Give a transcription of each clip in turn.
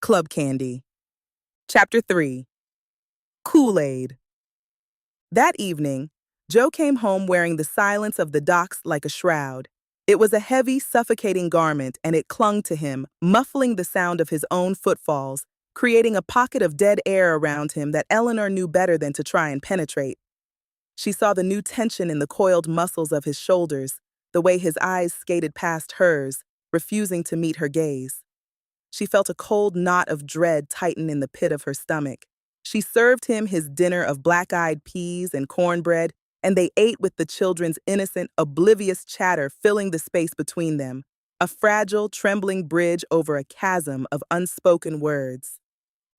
Club Candy. Chapter 3. Kool-Aid. That evening, Joe came home wearing the silence of the docks like a shroud. It was a heavy, suffocating garment, and it clung to him, muffling the sound of his own footfalls, creating a pocket of dead air around him that Eleanor knew better than to try and penetrate. She saw the new tension in the coiled muscles of his shoulders, the way his eyes skated past hers, refusing to meet her gaze. She felt a cold knot of dread tighten in the pit of her stomach. She served him his dinner of black-eyed peas and cornbread, and they ate with the children's innocent, oblivious chatter filling the space between them, a fragile, trembling bridge over a chasm of unspoken words.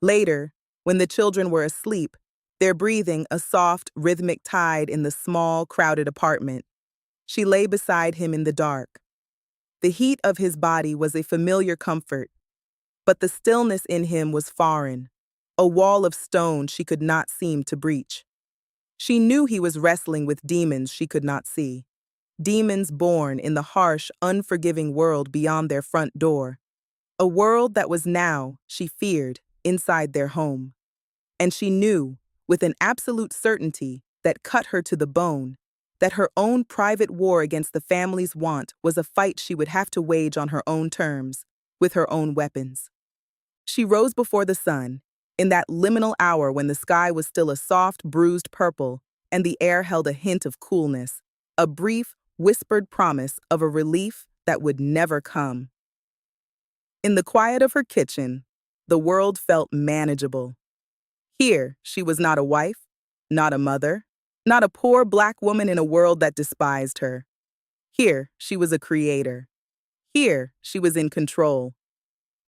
Later, when the children were asleep, their breathing a soft, rhythmic tide in the small, crowded apartment, she lay beside him in the dark. The heat of his body was a familiar comfort, but the stillness in him was foreign, a wall of stone she could not seem to breach. She knew he was wrestling with demons she could not see, demons born in the harsh, unforgiving world beyond their front door, a world that was now, she feared, inside their home. And she knew, with an absolute certainty that cut her to the bone, that her own private war against the family's want was a fight she would have to wage on her own terms, with her own weapons. She rose before the sun, in that liminal hour when the sky was still a soft, bruised purple and the air held a hint of coolness, a brief, whispered promise of a relief that would never come. In the quiet of her kitchen, the world felt manageable. Here, she was not a wife, not a mother, not a poor black woman in a world that despised her. Here, she was a creator. Here, she was in control.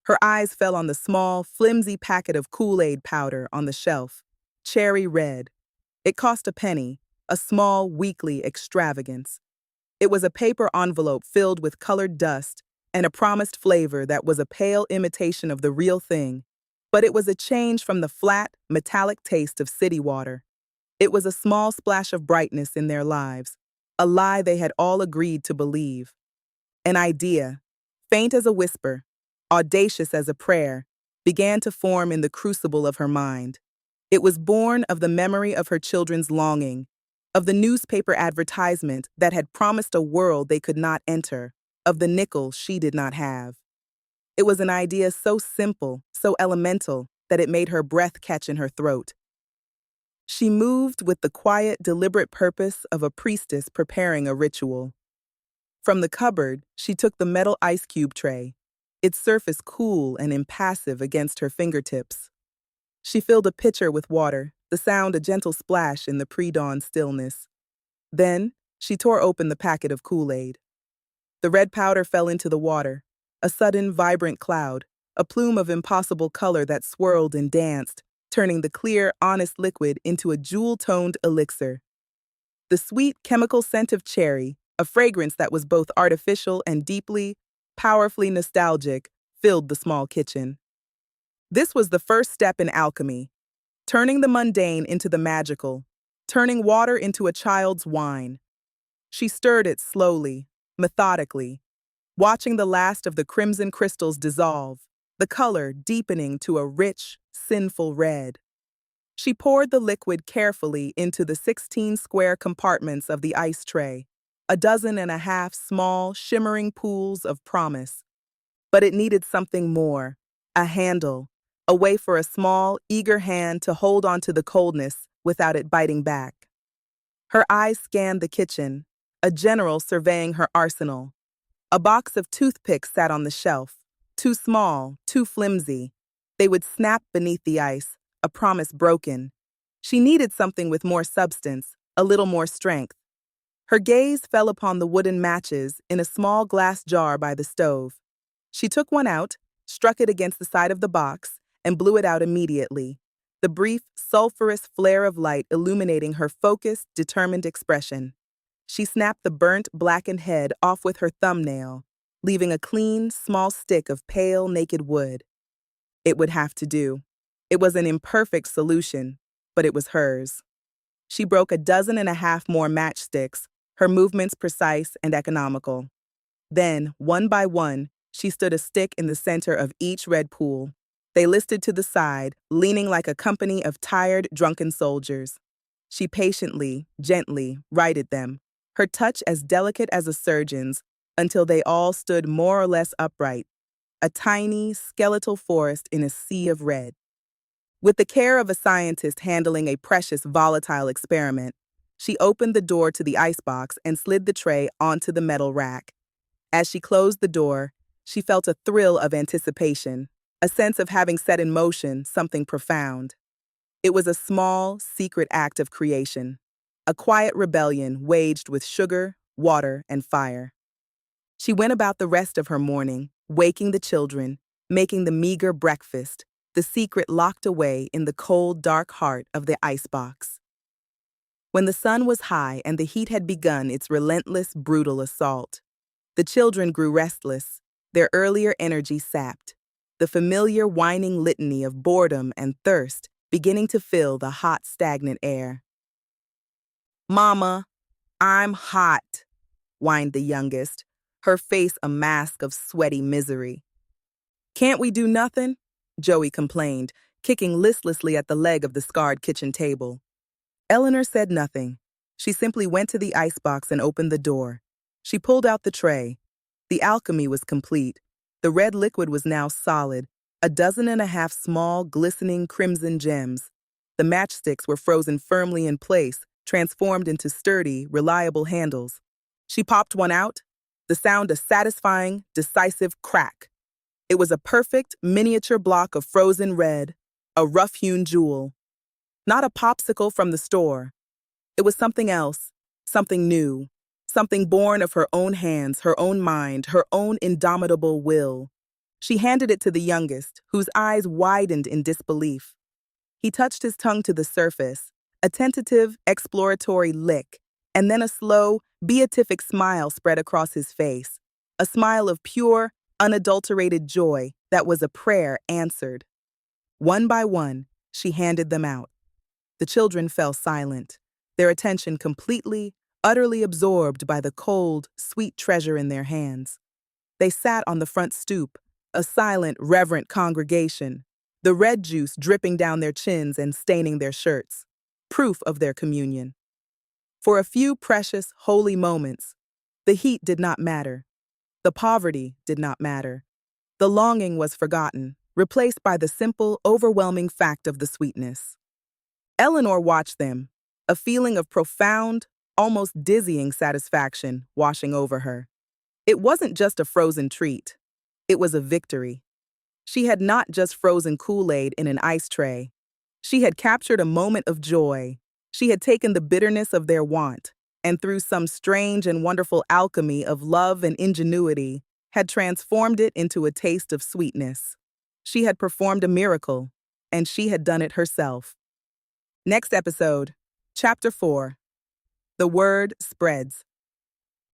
Her eyes fell on the small, flimsy packet of Kool-Aid powder on the shelf, cherry red. It cost a penny, a small, weekly extravagance. It was a paper envelope filled with colored dust and a promised flavor that was a pale imitation of the real thing, but it was a change from the flat, metallic taste of city water. It was a small splash of brightness in their lives, a lie they had all agreed to believe. An idea, faint as a whisper, audacious as a prayer, began to form in the crucible of her mind. It was born of the memory of her children's longing, of the newspaper advertisement that had promised a world they could not enter, of the nickel she did not have. It was an idea so simple, so elemental, that it made her breath catch in her throat. She moved with the quiet, deliberate purpose of a priestess preparing a ritual. From the cupboard, she took the metal ice cube tray, its surface cool and impassive against her fingertips. She filled a pitcher with water, the sound a gentle splash in the pre-dawn stillness. Then, she tore open the packet of Kool-Aid. The red powder fell into the water, a sudden, vibrant cloud, a plume of impossible color that swirled and danced, turning the clear, honest liquid into a jewel-toned elixir. The sweet, chemical scent of cherry, a fragrance that was both artificial and deeply, powerfully nostalgic, filled the small kitchen. This was the first step in alchemy, turning the mundane into the magical, turning water into a child's wine. She stirred it slowly, methodically, watching the last of the crimson crystals dissolve, the color deepening to a rich, sinful red. She poured the liquid carefully into the 16 square compartments of the ice tray, a dozen and a half small, shimmering pools of promise. But it needed something more, a handle, a way for a small, eager hand to hold onto the coldness without it biting back. Her eyes scanned the kitchen, a general surveying her arsenal. A box of toothpicks sat on the shelf, too small, too flimsy. They would snap beneath the ice, a promise broken. She needed something with more substance, a little more strength. Her gaze fell upon the wooden matches in a small glass jar by the stove. She took one out, struck it against the side of the box, and blew it out immediately, the brief, sulphurous flare of light illuminating her focused, determined expression. She snapped the burnt, blackened head off with her thumbnail, leaving a clean, small stick of pale, naked wood. It would have to do. It was an imperfect solution, but it was hers. She broke a dozen and a half more matchsticks, her movements precise and economical. Then, one by one, she stood a stick in the center of each red pool. They listed to the side, leaning like a company of tired, drunken soldiers. She patiently, gently righted them, her touch as delicate as a surgeon's, until they all stood more or less upright, a tiny, skeletal forest in a sea of red. With the care of a scientist handling a precious, volatile experiment, she opened the door to the icebox and slid the tray onto the metal rack. As she closed the door, she felt a thrill of anticipation, a sense of having set in motion something profound. It was a small, secret act of creation, a quiet rebellion waged with sugar, water, and fire. She went about the rest of her morning, waking the children, making the meager breakfast, the secret locked away in the cold, dark heart of the icebox. When the sun was high and the heat had begun its relentless, brutal assault, the children grew restless, their earlier energy sapped, the familiar whining litany of boredom and thirst beginning to fill the hot, stagnant air. "Mama, I'm hot," whined the youngest, her face a mask of sweaty misery. "Can't we do nothing?" Joey complained, kicking listlessly at the leg of the scarred kitchen table. Eleanor said nothing. She simply went to the icebox and opened the door. She pulled out the tray. The alchemy was complete. The red liquid was now solid, a dozen and a half small, glistening crimson gems. The matchsticks were frozen firmly in place, transformed into sturdy, reliable handles. She popped one out, the sound a satisfying, decisive crack. It was a perfect, miniature block of frozen red, a rough-hewn jewel. Not a popsicle from the store. It was something else, something new, something born of her own hands, her own mind, her own indomitable will. She handed it to the youngest, whose eyes widened in disbelief. He touched his tongue to the surface, a tentative, exploratory lick, and then a slow, beatific smile spread across his face, a smile of pure, unadulterated joy that was a prayer answered. One by one, she handed them out. The children fell silent, their attention completely, utterly absorbed by the cold, sweet treasure in their hands. They sat on the front stoop, a silent, reverent congregation, the red juice dripping down their chins and staining their shirts, proof of their communion. For a few precious, holy moments, the heat did not matter. The poverty did not matter. The longing was forgotten, replaced by the simple, overwhelming fact of the sweetness. Eleanor watched them, a feeling of profound, almost dizzying satisfaction washing over her. It wasn't just a frozen treat. It was a victory. She had not just frozen Kool-Aid in an ice tray. She had captured a moment of joy. She had taken the bitterness of their want, and through some strange and wonderful alchemy of love and ingenuity, had transformed it into a taste of sweetness. She had performed a miracle, and she had done it herself. Next episode, Chapter 4. The Word Spreads.